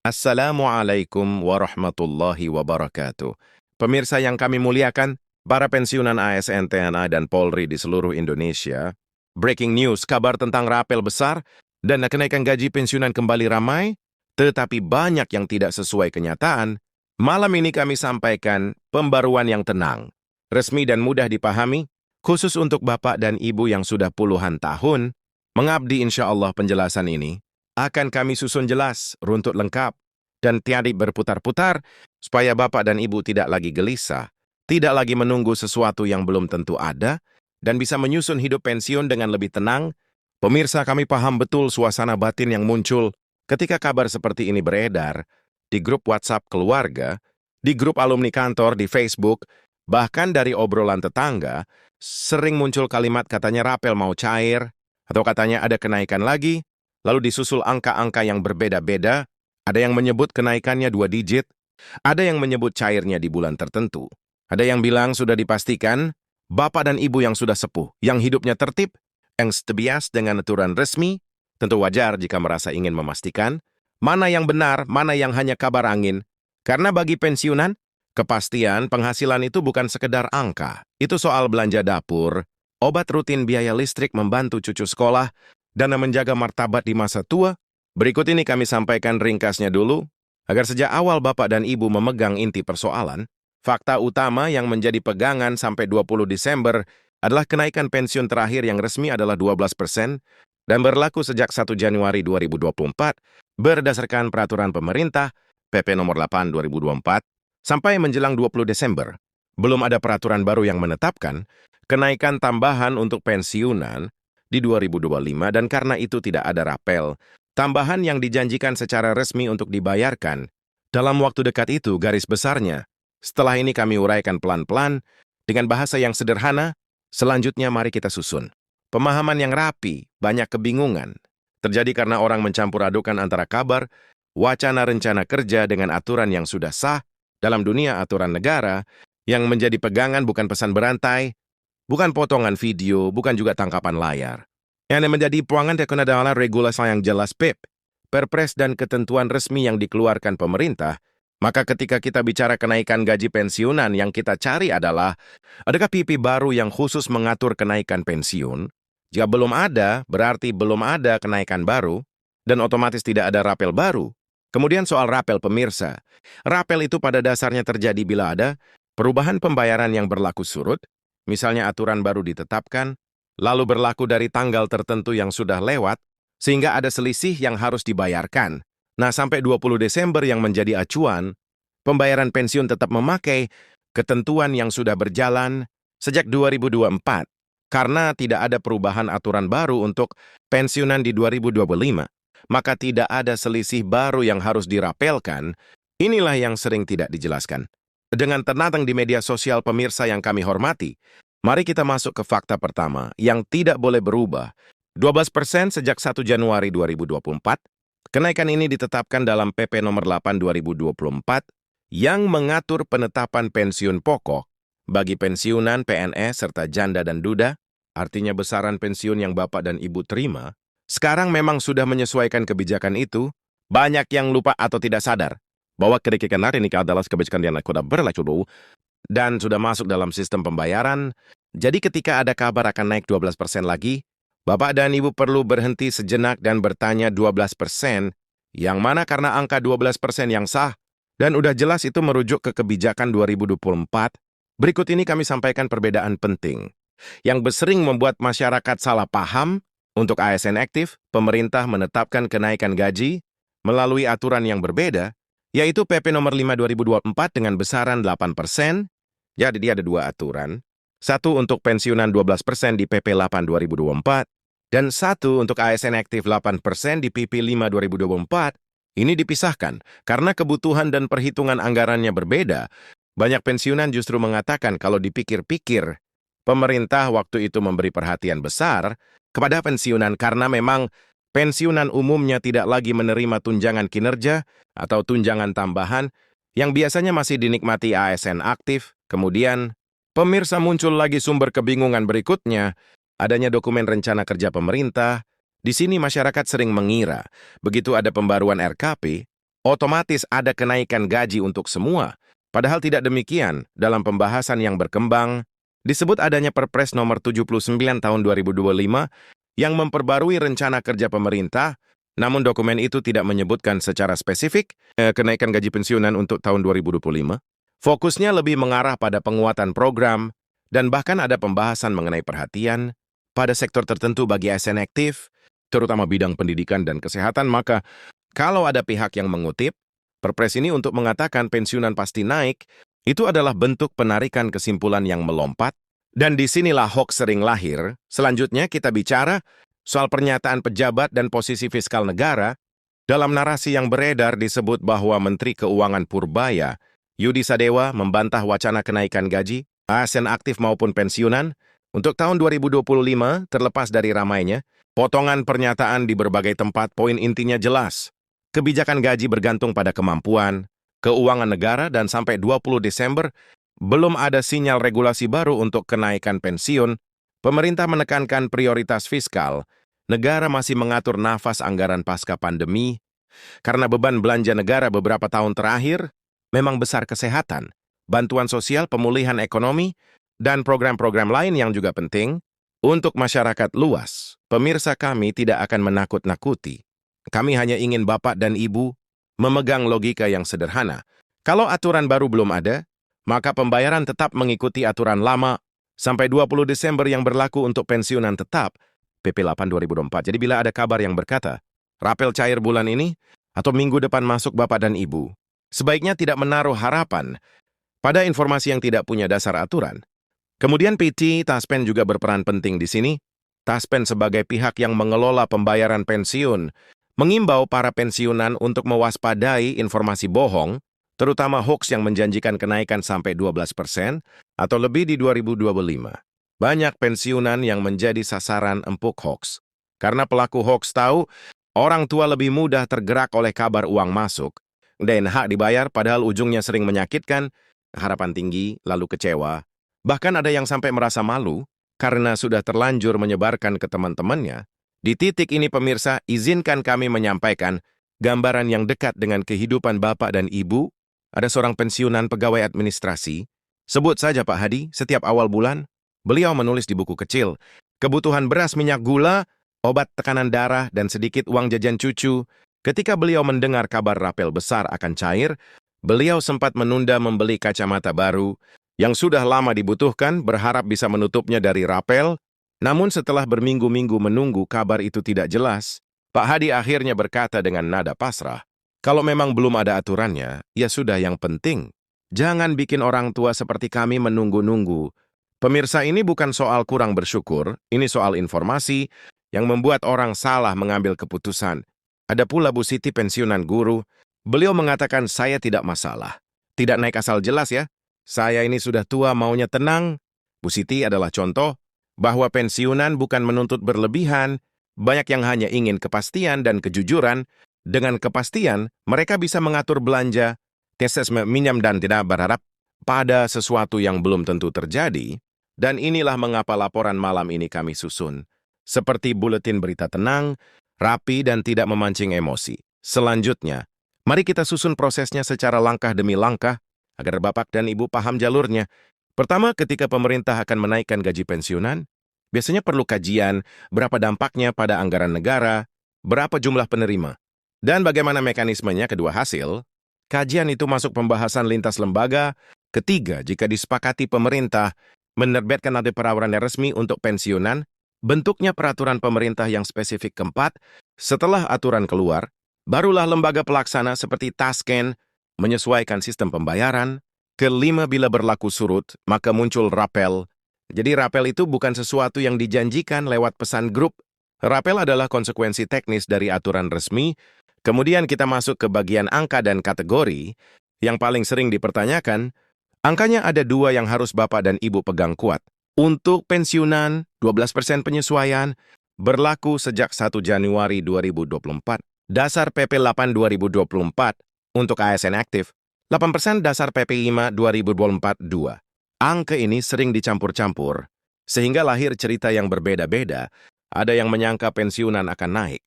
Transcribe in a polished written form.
Assalamualaikum warahmatullahi wabarakatuh. Pemirsa yang kami muliakan, para pensiunan ASN, TNI, dan Polri di seluruh Indonesia, breaking news, kabar tentang rapel besar dan kenaikan gaji pensiunan kembali ramai, tetapi banyak yang tidak sesuai kenyataan. Malam ini kami sampaikan pembaruan yang tenang, resmi dan mudah dipahami, khusus untuk Bapak dan Ibu yang sudah puluhan tahun mengabdi. Insya Allah penjelasan ini akan kami susun jelas, runtut lengkap, dan tiada berputar-putar, supaya Bapak dan Ibu tidak lagi gelisah, tidak lagi menunggu sesuatu yang belum tentu ada, dan bisa menyusun hidup pensiun dengan lebih tenang. Pemirsa, kami paham betul suasana batin yang muncul ketika kabar seperti ini beredar di grup WhatsApp keluarga, di grup alumni kantor, di Facebook, bahkan dari obrolan tetangga. Sering muncul kalimat katanya rapel mau cair, atau katanya ada kenaikan lagi, lalu disusul angka-angka yang berbeda-beda. Ada yang menyebut kenaikannya 2 digit, ada yang menyebut cairnya di bulan tertentu. Ada yang bilang sudah dipastikan, Bapak dan Ibu yang sudah sepuh, yang hidupnya tertib, yang sebias dengan aturan resmi, tentu wajar jika merasa ingin memastikan mana yang benar, mana yang hanya kabar angin. Karena bagi pensiunan, kepastian penghasilan itu bukan sekedar angka. Itu soal belanja dapur, obat rutin, biaya listrik, membantu cucu sekolah, dan menjaga martabat di masa tua. Berikut ini kami sampaikan ringkasnya dulu, agar sejak awal Bapak dan Ibu memegang inti persoalan. Fakta utama yang menjadi pegangan sampai 20 Desember adalah kenaikan pensiun terakhir yang resmi adalah 12% dan berlaku sejak 1 Januari 2024 berdasarkan peraturan pemerintah PP nomor 8 2024 sampai menjelang 20 Desember. Belum ada peraturan baru yang menetapkan kenaikan tambahan untuk pensiunan di 2025, dan karena itu tidak ada rapel tambahan yang dijanjikan secara resmi untuk dibayarkan dalam waktu dekat. Itu garis besarnya. Setelah ini kami uraikan pelan-pelan dengan bahasa yang sederhana. Selanjutnya mari kita susun pemahaman yang rapi. Banyak kebingungan terjadi karena orang mencampur adukan antara kabar, wacana rencana kerja dengan aturan yang sudah sah dalam dunia aturan negara. Yang menjadi pegangan bukan pesan berantai, bukan potongan video, bukan juga tangkapan layar. Yang menjadi puangan tekun adalah regulasi yang jelas, Perpres dan ketentuan resmi yang dikeluarkan pemerintah. Maka ketika kita bicara kenaikan gaji pensiunan, yang kita cari adalah, adakah PP baru yang khusus mengatur kenaikan pensiun? Jika belum ada, berarti belum ada kenaikan baru, dan otomatis tidak ada rapel baru. Kemudian soal rapel, pemirsa. Rapel itu pada dasarnya terjadi bila ada perubahan pembayaran yang berlaku surut, misalnya aturan baru ditetapkan, lalu berlaku dari tanggal tertentu yang sudah lewat, sehingga ada selisih yang harus dibayarkan. Nah, sampai 20 Desember yang menjadi acuan, pembayaran pensiun tetap memakai ketentuan yang sudah berjalan sejak 2024, karena tidak ada perubahan aturan baru untuk pensiunan di 2025. Maka tidak ada selisih baru yang harus dirapelkan. Inilah yang sering tidak dijelaskan dengan tenang di media sosial. Pemirsa yang kami hormati, mari kita masuk ke fakta pertama yang tidak boleh berubah. 12% sejak 1 Januari 2024. Kenaikan ini ditetapkan dalam PP nomor 8 2024 yang mengatur penetapan pensiun pokok bagi pensiunan PNS serta janda dan duda. Artinya besaran pensiun yang Bapak dan Ibu terima sekarang memang sudah menyesuaikan kebijakan itu. Banyak yang lupa atau tidak sadar bahwa kebijakan ini adalah kebijakan yang sudah berlaku dan sudah masuk dalam sistem pembayaran. Jadi ketika ada kabar akan naik 12% lagi, Bapak dan Ibu perlu berhenti sejenak dan bertanya 12% yang mana, karena angka 12% yang sah dan udah jelas itu merujuk ke kebijakan 2024. Berikut ini kami sampaikan perbedaan penting yang sering membuat masyarakat salah paham. Untuk ASN aktif, pemerintah menetapkan kenaikan gaji melalui aturan yang berbeda, yaitu PP nomor 5 2024 dengan besaran 8%. Jadi dia ada dua aturan. Satu untuk pensiunan 12% di PP 8 2024, dan satu untuk ASN aktif 8% di PP 5 2024. Ini dipisahkan karena kebutuhan dan perhitungan anggarannya berbeda. Banyak pensiunan justru mengatakan kalau dipikir-pikir, pemerintah waktu itu memberi perhatian besar kepada pensiunan karena memang pensiunan umumnya tidak lagi menerima tunjangan kinerja atau tunjangan tambahan yang biasanya masih dinikmati ASN aktif. Kemudian, pemirsa, muncul lagi sumber kebingungan berikutnya, adanya dokumen rencana kerja pemerintah. Di sini masyarakat sering mengira, begitu ada pembaruan RKP, otomatis ada kenaikan gaji untuk semua. Padahal tidak demikian. Dalam pembahasan yang berkembang, disebut adanya Perpres nomor 79 tahun 2025 yang memperbarui rencana kerja pemerintah, namun dokumen itu tidak menyebutkan secara spesifik kenaikan gaji pensiunan untuk tahun 2025. Fokusnya lebih mengarah pada penguatan program, dan bahkan ada pembahasan mengenai perhatian pada sektor tertentu bagi ASN aktif, terutama bidang pendidikan dan kesehatan. Maka, kalau ada pihak yang mengutip, Perpres ini untuk mengatakan pensiunan pasti naik, itu adalah bentuk penarikan kesimpulan yang melompat, dan disinilah hoax sering lahir. Selanjutnya kita bicara soal pernyataan pejabat dan posisi fiskal negara. Dalam narasi yang beredar disebut bahwa Menteri Keuangan Purbaya, Yudi Sadewa, membantah wacana kenaikan gaji, ASN aktif maupun pensiunan, untuk tahun 2025 terlepas dari ramainya, potongan pernyataan di berbagai tempat. Poin intinya jelas. Kebijakan gaji bergantung pada kemampuan, keuangan negara, dan sampai 20 Desember belum ada sinyal regulasi baru untuk kenaikan pensiun. Pemerintah menekankan prioritas fiskal. Negara masih mengatur nafas anggaran pasca pandemi. Karena beban belanja negara beberapa tahun terakhir memang besar. Kesehatan, bantuan sosial, pemulihan ekonomi, dan program-program lain yang juga penting untuk masyarakat luas. Pemirsa, kami tidak akan menakut-nakuti. Kami hanya ingin Bapak dan Ibu memegang logika yang sederhana. Kalau aturan baru belum ada, maka pembayaran tetap mengikuti aturan lama sampai 20 Desember yang berlaku untuk pensiunan tetap, PP 8 2024. Jadi bila ada kabar yang berkata, rapel cair bulan ini atau minggu depan masuk Bapak dan Ibu, sebaiknya tidak menaruh harapan pada informasi yang tidak punya dasar aturan. Kemudian PT Taspen juga berperan penting di sini. Taspen sebagai pihak yang mengelola pembayaran pensiun, mengimbau para pensiunan untuk mewaspadai informasi bohong, terutama hoax yang menjanjikan kenaikan sampai 12% atau lebih di 2025. Banyak pensiunan yang menjadi sasaran empuk hoax. Karena pelaku hoax tahu, orang tua lebih mudah tergerak oleh kabar uang masuk dan hak dibayar, padahal ujungnya sering menyakitkan, harapan tinggi, lalu kecewa. Bahkan ada yang sampai merasa malu karena sudah terlanjur menyebarkan ke teman-temannya. Di titik ini pemirsa, izinkan kami menyampaikan gambaran yang dekat dengan kehidupan Bapak dan Ibu. Ada seorang pensiunan pegawai administrasi. Sebut saja Pak Hadi, setiap awal bulan, beliau menulis di buku kecil, kebutuhan beras, minyak gula, obat tekanan darah, dan sedikit uang jajan cucu. Ketika beliau mendengar kabar rapel besar akan cair, beliau sempat menunda membeli kacamata baru yang sudah lama dibutuhkan, berharap bisa menutupnya dari rapel. Namun setelah berminggu-minggu menunggu kabar itu tidak jelas, Pak Hadi akhirnya berkata dengan nada pasrah, kalau memang belum ada aturannya, ya sudah, yang penting jangan bikin orang tua seperti kami menunggu-nunggu. Pemirsa, ini bukan soal kurang bersyukur, ini soal informasi yang membuat orang salah mengambil keputusan. Ada pula Bu Siti, pensiunan guru. Beliau mengatakan, saya tidak masalah. Tidak naik asal jelas ya. Saya ini sudah tua, maunya tenang. Bu Siti adalah contoh bahwa pensiunan bukan menuntut berlebihan, banyak yang hanya ingin kepastian dan kejujuran. Dengan kepastian, mereka bisa mengatur belanja, teses meminjam dan tidak berharap pada sesuatu yang belum tentu terjadi. Dan inilah mengapa laporan malam ini kami susun. Seperti buletin berita tenang, rapi dan tidak memancing emosi. Selanjutnya, mari kita susun prosesnya secara langkah demi langkah, agar Bapak dan Ibu paham jalurnya. Pertama, ketika pemerintah akan menaikkan gaji pensiunan, biasanya perlu kajian berapa dampaknya pada anggaran negara, berapa jumlah penerima, dan bagaimana mekanismenya. Kedua, hasil kajian itu masuk pembahasan lintas lembaga. Ketiga, jika disepakati pemerintah menerbitkan ada peraturan resmi untuk pensiunan, bentuknya peraturan pemerintah yang spesifik. Keempat, setelah aturan keluar, barulah lembaga pelaksana seperti Tasken menyesuaikan sistem pembayaran. Kelima, bila berlaku surut, maka muncul rapel. Jadi rapel itu bukan sesuatu yang dijanjikan lewat pesan grup. Rapel adalah konsekuensi teknis dari aturan resmi. Kemudian kita masuk ke bagian angka dan kategori. Yang paling sering dipertanyakan, angkanya ada dua yang harus Bapak dan Ibu pegang kuat. Untuk pensiunan, 12% penyesuaian, berlaku sejak 1 Januari 2024. Dasar PP 8 2024 untuk ASN aktif. 8% dasar PP 5 2024-2. Angka ini sering dicampur-campur, sehingga lahir cerita yang berbeda-beda. Ada yang menyangka pensiunan akan naik,